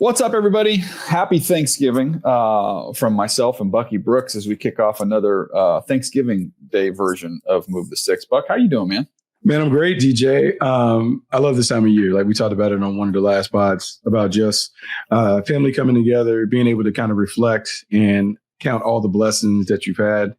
What's up, everybody? Happy Thanksgiving from myself and Bucky Brooks as we kick off another Thanksgiving Day version of Move the Six. Buck, how you doing, man? Man, I'm great, DJ. I love this time of year. Like we talked about it on one of the last pods about just family coming together, being able to kind of reflect and count all the blessings that you've had.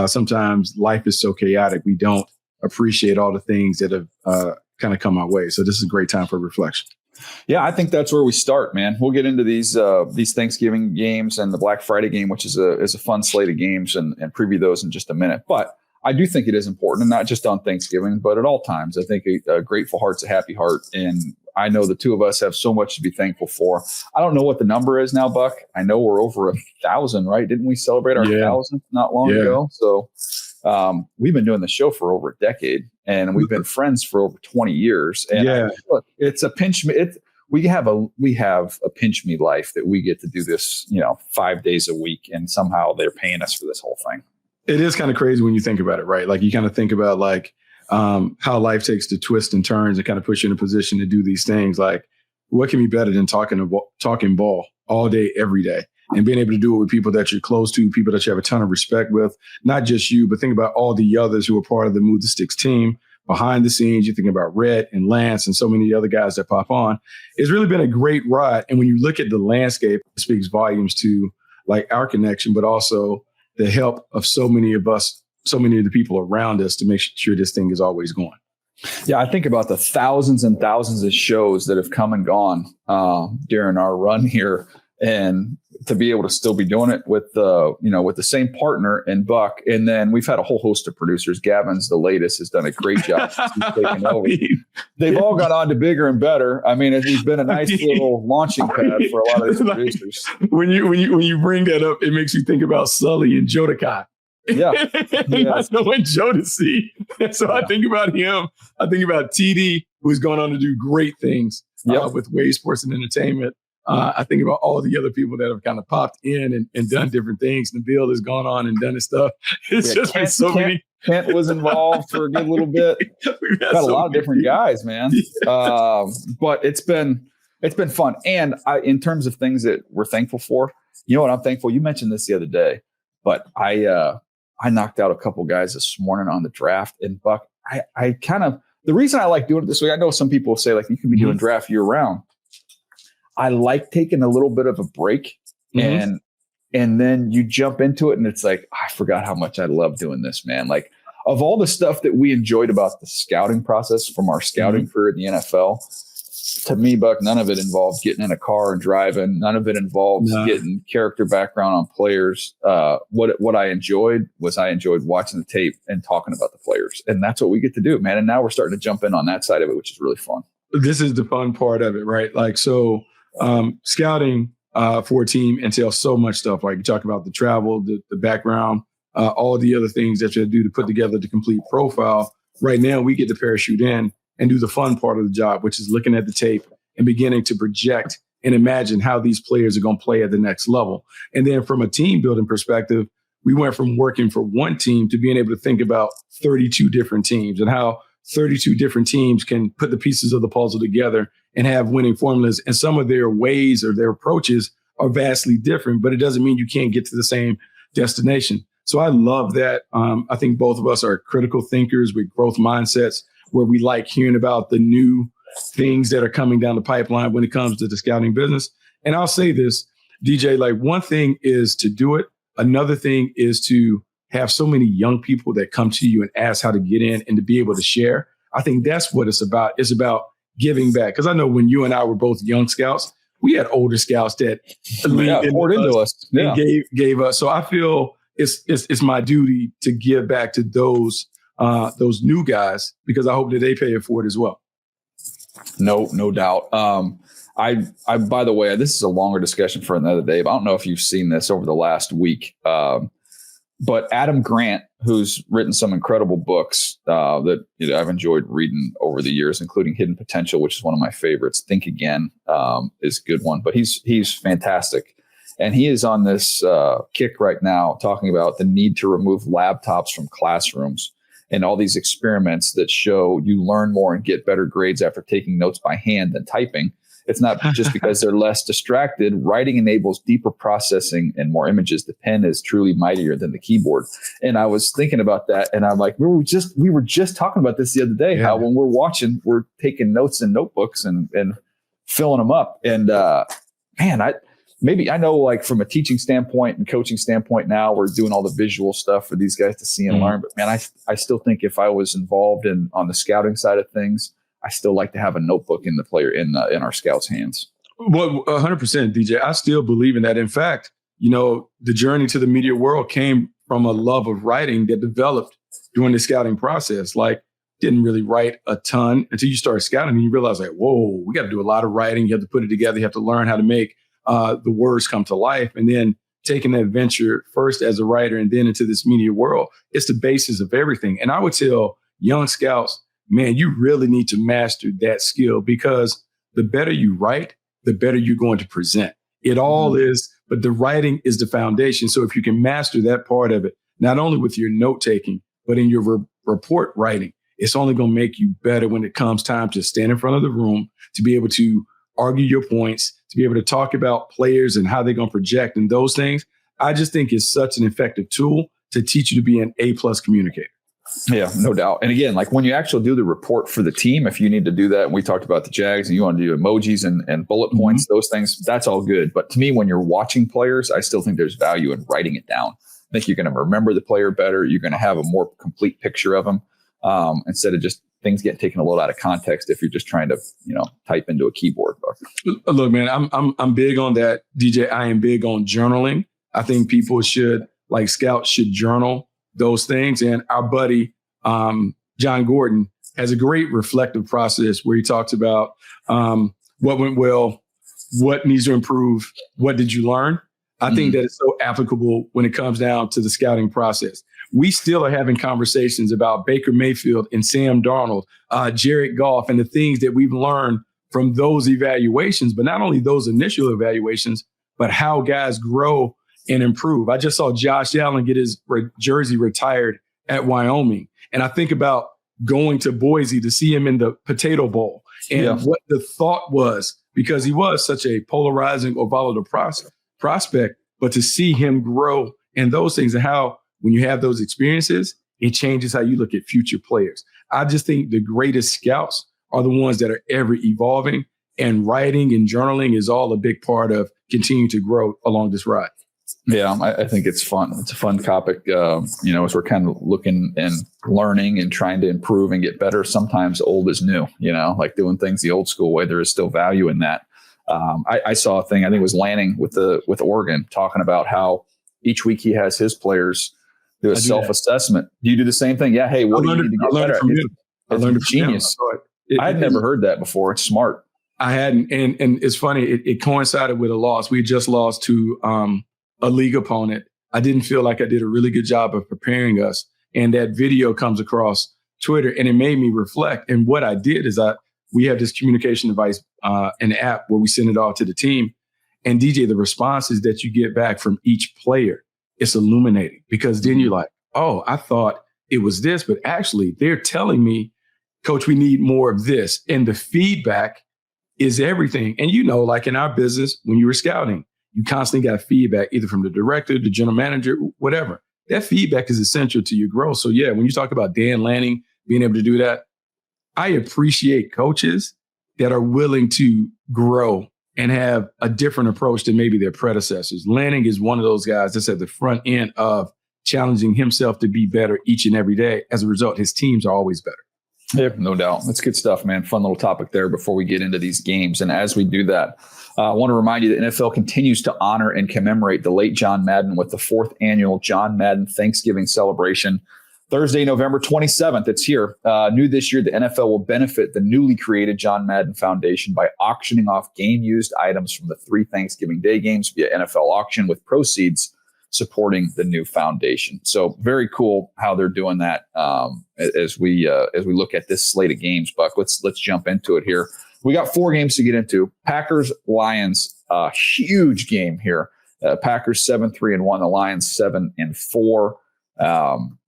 Sometimes life is so chaotic, we don't appreciate all the things that have kind of come our way. So this is a great time for reflection. Yeah, I think that's where we start, man. We'll get into these Thanksgiving games and the Black Friday game, which is a fun slate of games, and preview those in just a minute. But I do think it is important, and not just on Thanksgiving, but at all times. I think a grateful heart's a happy heart, and I know the two of us have so much to be thankful for. I don't know what the number is now, Buck. I know we're over 1,000, right? Didn't we celebrate our 1,000th not long ago? So we've been doing the show for over a decade, and we've been friends for over 20 years. And look, it's a pinch me. We have a pinch me life that we get to do this, 5 days a week, and somehow they're paying us for this whole thing. It is kind of crazy when you think about it, right? Like you kind of think about how life takes the twists and turns and kind of puts you in a position to do these things. Like what can be better than talking ball all day, every day, and being able to do it with people that you're close to, people that you have a ton of respect with, not just you, but think about all the others who are part of the Move the Sticks team behind the scenes. You think about Red and Lance and so many other guys that pop on. It's really been a great ride. And when you look at the landscape, it speaks volumes to like our connection, but also the help of so many of us, so many of the people around us to make sure this thing is always going. Yeah, I think about the thousands and thousands of shows that have come and gone during our run here, and to be able to still be doing it with with the same partner and Buck. And then we've had a whole host of producers. Gavin's the latest, has done a great job since he's taken over. They've all gone on to bigger and better. I mean, it's been a nice little launching pad for a lot of these producers. When you bring that up, it makes you think about Sully and Jodeci. Yeah. I know in Jodeci. So I think about him. I think about TD, who's gone on to do great things with Wave Sports and Entertainment. I think about all the other people that have kind of popped in and done different things. Nabil has gone on and done his stuff. It's just been so many. Kent was involved for a good little bit. We've got a lot of different guys, man. But it's been fun. And in terms of things that we're thankful for, you know what I'm thankful? You mentioned this the other day, but I knocked out a couple guys this morning on the draft. And Buck, I kind of, the reason I like doing it this way, I know some people say like you can be doing draft year round. I like taking a little bit of a break and then you jump into it and it's like, I forgot how much I love doing this, man. Like of all the stuff that we enjoyed about the scouting process from our scouting career in the NFL, to me, Buck, none of it involved getting in a car and driving. None of it involved getting character background on players. What I enjoyed was watching the tape and talking about the players. And that's what we get to do, man. And now we're starting to jump in on that side of it, which is really fun. This is the fun part of it, right? Like, so scouting for a team entails so much stuff. Like you talk about the travel, the background, all the other things that you do to put together the complete profile. Right now, we get to parachute in and do the fun part of the job, which is looking at the tape and beginning to project and imagine how these players are going to play at the next level. And then from a team building perspective, we went from working for one team to being able to think about 32 different teams and how 32 different teams can put the pieces of the puzzle together and have winning formulas. And some of their ways or their approaches are vastly different, but it doesn't mean you can't get to the same destination. So I love that. I think both of us are critical thinkers with growth mindsets where we like hearing about the new things that are coming down the pipeline when it comes to the scouting business. And I'll say this, DJ, like one thing is to do it. Another thing is to have so many young people that come to you and ask how to get in and to be able to share. I think that's what it's about. It's about giving back. Because I know when you and I were both young scouts, we had older scouts that poured into us and gave us. So I feel it's my duty to give back to those new guys because I hope that they pay it forward as well. No doubt. I by the way, this is a longer discussion for another day. But I don't know if you've seen this over the last week. But Adam Grant, who's written some incredible books that I've enjoyed reading over the years, including Hidden Potential, which is one of my favorites. Think Again is a good one, but he's fantastic. And he is on this kick right now talking about the need to remove laptops from classrooms and all these experiments that show you learn more and get better grades after taking notes by hand than typing. It's not just because they're less distracted. Writing enables deeper processing and more images. The pen is truly mightier than the keyboard. And I was thinking about that, and I'm like, we were just talking about this the other day. How when we're watching, we're taking notes in notebooks and filling them up. And man, I know, like, from a teaching standpoint and coaching standpoint, now we're doing all the visual stuff for these guys to see and learn. But man, I still think if I was involved on the scouting side of things, I still like to have a notebook in our scouts' hands. Well, 100%, DJ. I still believe in that. In fact, the journey to the media world came from a love of writing that developed during the scouting process. Like, didn't really write a ton until you start scouting and you realize, like, whoa, we got to do a lot of writing. You have to put it together. You have to learn how to make the words come to life. And then taking that venture first as a writer and then into this media world, it's the basis of everything. And I would tell young scouts, man, you really need to master that skill, because the better you write, the better you're going to present. It all is, but the writing is the foundation. So if you can master that part of it, not only with your note taking, but in your report writing, it's only going to make you better when it comes time to stand in front of the room, to be able to argue your points, to be able to talk about players and how they're going to project and those things. I just think it's such an effective tool to teach you to be an A+ communicator. Yeah, no doubt. And again, like, when you actually do the report for the team, if you need to do that, and we talked about the Jags and you want to do emojis and bullet points, those things, that's all good. But to me, when you're watching players, I still think there's value in writing it down. I think you're going to remember the player better. You're going to have a more complete picture of them, instead of just things getting taken a little out of context if you're just trying to, type into a keyboard. Look, man, I'm big on that, DJ. I am big on journaling. I think people scouts should journal those things. And our buddy, John Gordon, has a great reflective process where he talks about what went well, what needs to improve, what did you learn? I think that is so applicable when it comes down to the scouting process. We still are having conversations about Baker Mayfield and Sam Darnold, Jared Goff, and the things that we've learned from those evaluations, but not only those initial evaluations, but how guys grow and improve. I just saw Josh Allen get his jersey retired at Wyoming. And I think about going to Boise to see him in the Potato Bowl and what the thought was, because he was such a polarizing or volatile prospect, but to see him grow and those things, and how when you have those experiences, it changes how you look at future players. I just think the greatest scouts are the ones that are ever evolving, and writing and journaling is all a big part of continuing to grow along this ride. Yeah, I think it's fun. It's a fun topic, as we're kind of looking and learning and trying to improve and get better. Sometimes old is new, like doing things the old school way. There is still value in that. I saw a thing, I think it was Lanning with Oregon, talking about how each week he has his players do a self-assessment. Do you do the same thing? Yeah. Hey, what do you need to get better at? I learned it from genius. I had never heard that before. It's smart. I hadn't. And it's funny. It coincided with a loss. We just lost to a league opponent. I didn't feel like I did a really good job of preparing us. And that video comes across Twitter, and it made me reflect. And what I did is we have this communication device, an app where we send it all to the team. And DJ, the responses that you get back from each player, it's illuminating, because then you're like, oh, I thought it was this, but actually they're telling me, Coach, we need more of this. And the feedback is everything. And like in our business, when you were scouting, you constantly got feedback either from the director, the general manager, whatever. That feedback is essential to your growth. So yeah, when you talk about Dan Lanning being able to do that, I appreciate coaches that are willing to grow and have a different approach than maybe their predecessors. Lanning is one of those guys that's at the front end of challenging himself to be better each and every day. As a result, his teams are always better. Yeah, no doubt. That's good stuff, man. Fun little topic there before we get into these games. And as we do that, I want to remind you that NFL continues to honor and commemorate the late John Madden with the 4th annual John Madden Thanksgiving celebration. Thursday, November 27th, it's here. New this year, the NFL will benefit the newly created John Madden Foundation by auctioning off game-used items from the 3 Thanksgiving Day games via NFL auction, with proceeds supporting the new foundation. So very cool how they're doing that. As we look at this slate of games, Buck, let's jump into it here. We got 4 games to get into. Packers, Lions, huge game here. Packers 7-3-1, the Lions 7-4.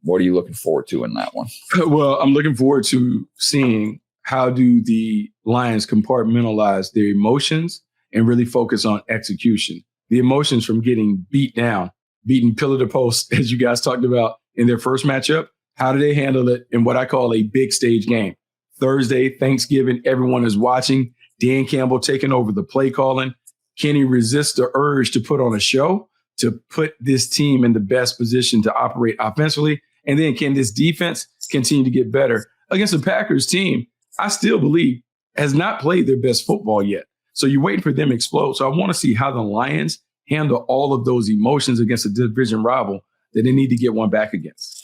What are you looking forward to in that one? Well, I'm looking forward to seeing how do the Lions compartmentalize their emotions and really focus on execution? The emotions from getting beat down, beaten pillar to post, as you guys talked about in their first matchup. How do they handle it in what I call a big stage game? Thursday, Thanksgiving, everyone is watching. Dan Campbell taking over the play calling. Can he resist the urge to put on a show, to put this team in the best position to operate offensively? And then can this defense continue to get better against the Packers team? I still believe has not played their best football yet. So you're waiting for them to explode. So I want to see how the Lions handle all of those emotions against a division rival that they need to get one back against.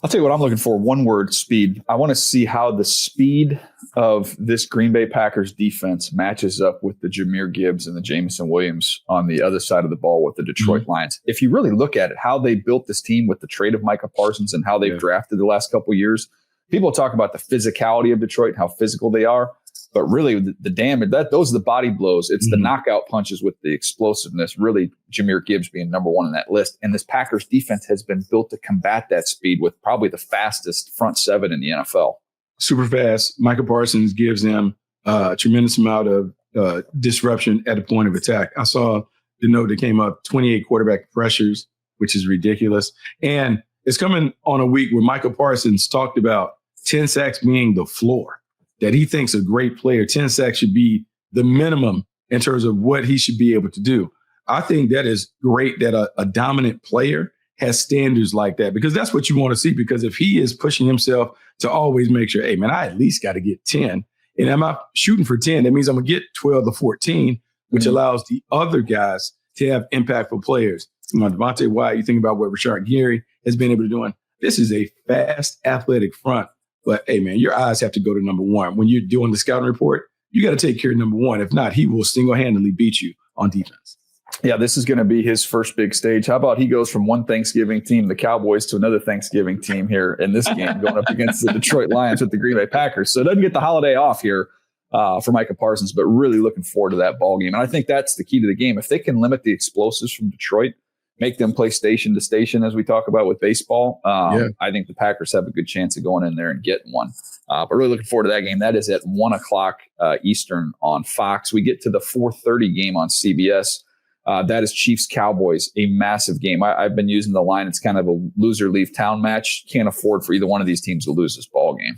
I'll tell you what I'm looking for. One word: speed. I want to see how the speed of this Green Bay Packers defense matches up with the Jahmyr Gibbs and the Jameson Williams on the other side of the ball with the Detroit Lions. If you really look at it, how they built this team with the trade of Micah Parsons and how they've drafted the last couple of years, people talk about the physicality of Detroit and how physical they are. But really, the damage, those are the body blows. It's the knockout punches with the explosiveness, really Jahmyr Gibbs being number one on that list. And this Packers defense has been built to combat that speed with probably the fastest front seven in the NFL. Super fast. Micah Parsons gives them a tremendous amount of disruption at the point of attack. I saw the note that came up, 28 quarterback pressures, which is ridiculous. And it's coming on a week where Micah Parsons talked about 10 sacks being the floor. That he thinks a great player, 10 sacks should be the minimum in terms of what he should be able to do. I think that is great that a dominant player has standards like that, because that's what you want to see. Because if he is pushing himself to always make sure, hey, man, I at least got to get 10. And I'm not shooting for 10. That means I'm going to get 12 to 14, which allows the other guys to have impactful players. Devontae Wyatt, you think about what Rashard Gary has been able to do. This is a fast, athletic front. But, hey, man, your eyes have to go to number one. When you're doing the scouting report, you got to take care of number one. If not, he will single-handedly beat you on defense. Yeah, this is going to be his first big stage. How about he goes from one Thanksgiving team, the Cowboys, to another Thanksgiving team here in this game, going up against the Detroit Lions with the Green Bay Packers. So it doesn't get the holiday off here for Micah Parsons, but really looking forward to that ball game. And I think that's the key to the game. If they can limit the explosives from Detroit, make them play station to station, as we talk about with baseball, I think the Packers have a good chance of going in there and getting one. But really looking forward to that game. That is at 1 o'clock Eastern on Fox. We get to the 4:30 game on CBS. That is Chiefs-Cowboys, a massive game. I've been using the line. It's kind of a loser-leave town match. Can't afford for either one of these teams to lose this ball game.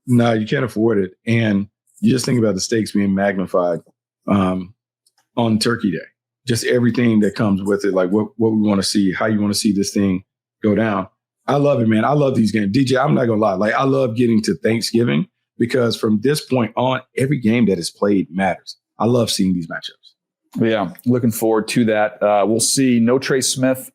No, you can't afford it. And you just think about the stakes being magnified on Turkey Day. Just everything that comes with it, like what we want to see, how you want to see this thing go down. I love it, man. I love these games. DJ, I'm not going to lie. Like, I love getting to Thanksgiving because from this point on, every game that is played matters. I love seeing these matchups. Yeah, looking forward to that. We'll see no Trey Smith,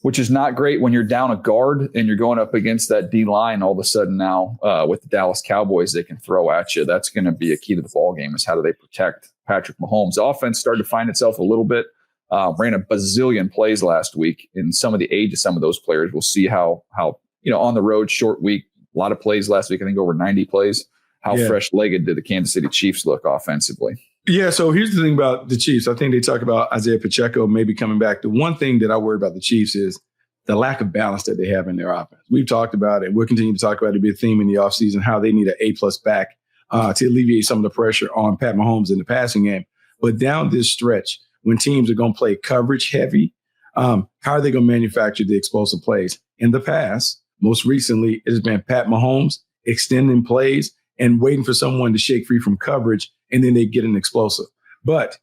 which is not great when you're down a guard and you're going up against that D-line all of a sudden now with the Dallas Cowboys they can throw at you. That's going to be a key to the ball game is how do they protect Patrick Mahomes. The offense started to find itself a little bit. Ran a bazillion plays last week. In some of the age of some of those players, we'll see how on the road, short week, a lot of plays last week. I think over 90 plays. How fresh-legged did the Kansas City Chiefs look offensively? Yeah, so here's the thing about the Chiefs. I think they talk about Isaiah Pacheco maybe coming back. The one thing that I worry about the Chiefs is the lack of balance that they have in their offense. We've talked about it. We'll continue to talk about it. It'll be a theme in the offseason, how they need an A-plus back to alleviate some of the pressure on Pat Mahomes in the passing game. But down this stretch, when teams are going to play coverage heavy, how are they going to manufacture the explosive plays? In the past, most recently, it has been Pat Mahomes extending plays and waiting for someone to shake free from coverage, and then they get an explosive. But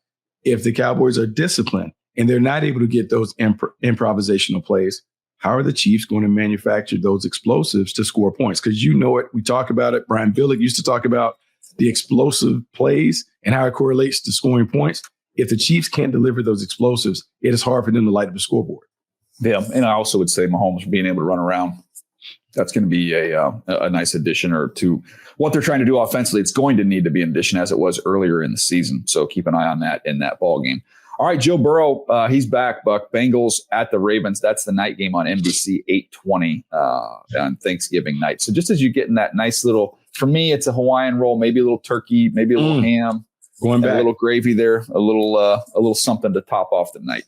if the Cowboys are disciplined and they're not able to get those improvisational plays, how are the Chiefs going to manufacture those explosives to score points? Because you know it. We talk about it. Brian Billick used to talk about the explosive plays and how it correlates to scoring points. If the Chiefs can't deliver those explosives, it is hard for them to light up the scoreboard. Yeah, and I also would say Mahomes being able to run around, that's going to be a nice addition or to what they're trying to do offensively. It's going to need to be an addition as it was earlier in the season. So keep an eye on that in that ball game. All right, Joe Burrow, he's back, Buck. Bengals at the Ravens. That's the night game on NBC, 8:20 on Thanksgiving night. So just as you get in that nice little, for me, it's a Hawaiian roll, maybe a little turkey, maybe a little ham. Going back. A little gravy there, a little something to top off the night.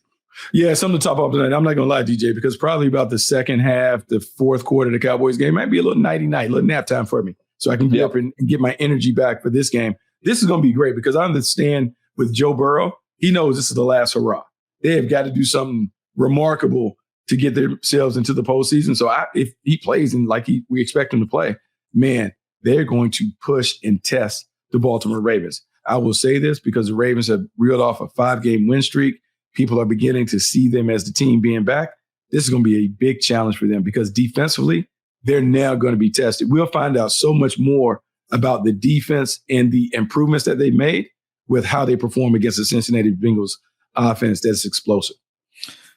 Yeah, something to top off the night. I'm not going to lie, DJ, because probably about the second half, the fourth quarter of the Cowboys game might be a little nighty night, a little nap time for me. so I can get up and get my energy back for this game. This is going to be great because I understand with Joe Burrow, he knows this is the last hurrah. They have got to do something remarkable to get themselves into the postseason. So if he plays and we expect him to play, man, they're going to push and test the Baltimore Ravens. I will say this because the Ravens have reeled off a 5-game win streak. People are beginning to see them as the team being back. This is going to be a big challenge for them because defensively, they're now going to be tested. We'll find out so much more about the defense and the improvements that they made with how they perform against the Cincinnati Bengals offense that's explosive.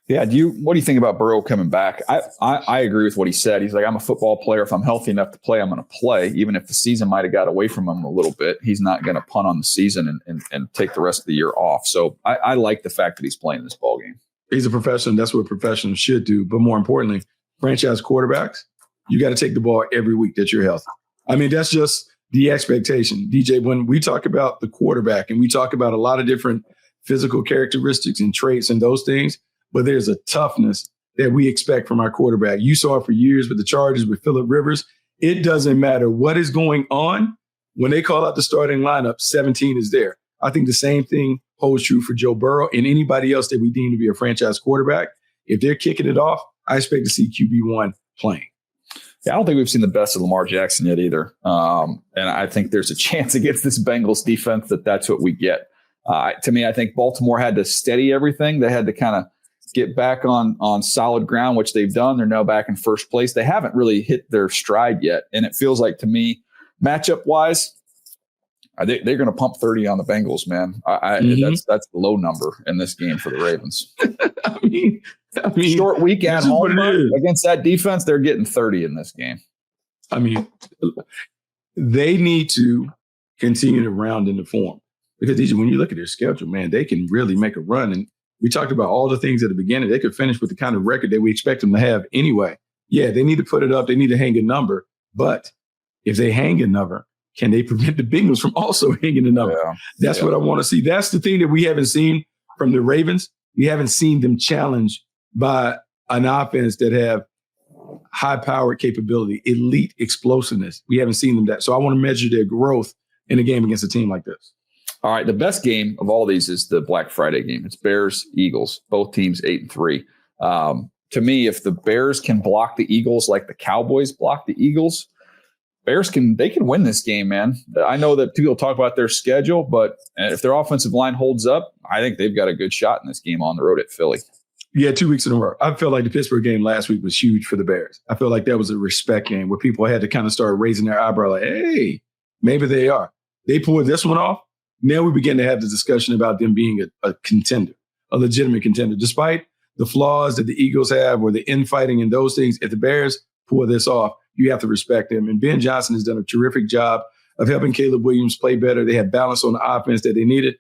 Yeah. What do you think about Burrow coming back? I agree with what he said. He's like, I'm a football player. If I'm healthy enough to play, I'm going to play. Even if the season might have got away from him a little bit, he's not going to punt on the season and take the rest of the year off. So I like the fact that he's playing this ball game. He's a professional. That's what professionals should do. But more importantly, franchise quarterbacks, you got to take the ball every week that you're healthy. I mean, that's just the expectation. DJ, when we talk about the quarterback and we talk about a lot of different physical characteristics and traits and those things, but there's a toughness that we expect from our quarterback. You saw it for years with the Chargers with Phillip Rivers. It doesn't matter what is going on. When they call out the starting lineup, 17 is there. I think the same thing holds true for Joe Burrow and anybody else that we deem to be a franchise quarterback. If they're kicking it off, I expect to see QB1 playing. Yeah, I don't think we've seen the best of Lamar Jackson yet either. And I think there's a chance against this Bengals defense that's what we get. To me, I think Baltimore had to steady everything. They had to kind of get back on solid ground, which they've done. They're now back in first place. They haven't really hit their stride yet. And it feels like to me, matchup-wise, they're going to pump 30 on the Bengals, man. That's the low number in this game for the Ravens. I mean, short week at home against that defense, they're getting 30 in this game. I mean, they need to continue to round into form because when you look at their schedule, man, they can really make a run. And we talked about all the things at the beginning. They could finish with the kind of record that we expect them to have anyway. Yeah, they need to put it up. They need to hang a number. But if they hang a number, can they prevent the Bengals from also hanging a number? Yeah. That's what I want to see. That's the thing that we haven't seen from the Ravens. We haven't seen them challenged by an offense that have high-powered capability, elite explosiveness. We haven't seen them that. So I want to measure their growth in a game against a team like this. All right, the best game of all these is the Black Friday game. It's Bears, Eagles, both teams 8-3. To me, if the Bears can block the Eagles like the Cowboys block the Eagles, Bears can win this game, man. I know that people talk about their schedule, but if their offensive line holds up, I think they've got a good shot in this game on the road at Philly. Yeah, 2 weeks in a row. I felt like the Pittsburgh game last week was huge for the Bears. I feel like that was a respect game where people had to kind of start raising their eyebrow like, hey, maybe they are. They pulled this one off. Now we begin to have the discussion about them being a contender, a legitimate contender. Despite the flaws that the Eagles have or the infighting and those things, if the Bears pull this off, you have to respect them. And Ben Johnson has done a terrific job of helping Caleb Williams play better. They had balance on the offense that they needed.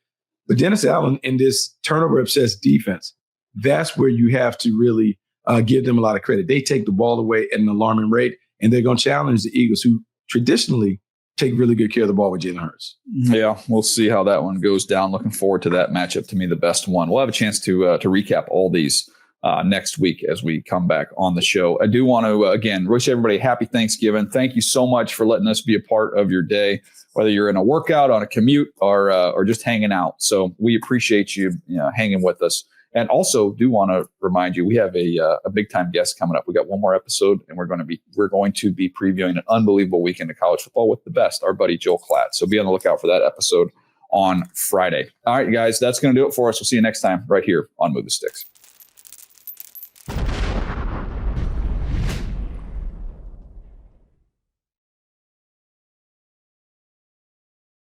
But Dennis Allen in this turnover-obsessed defense, that's where you have to really give them a lot of credit. They take the ball away at an alarming rate, and they're going to challenge the Eagles, who traditionally take really good care of the ball with Jalen Hurts. Yeah, we'll see how that one goes down. Looking forward to that matchup. To me, the best one. We'll have a chance to recap all these next week as we come back on the show. I do want to, again, wish everybody a happy Thanksgiving. Thank you so much for letting us be a part of your day, whether you're in a workout, on a commute, or just hanging out. So we appreciate you, hanging with us. And also do want to remind you, we have a big time guest coming up. We got one more episode, and we're going to be previewing an unbelievable weekend of college football with the best, our buddy Joel Klatt. So be on the lookout for that episode on Friday. All right, guys, that's going to do it for us. We'll see you next time right here on Move the Sticks.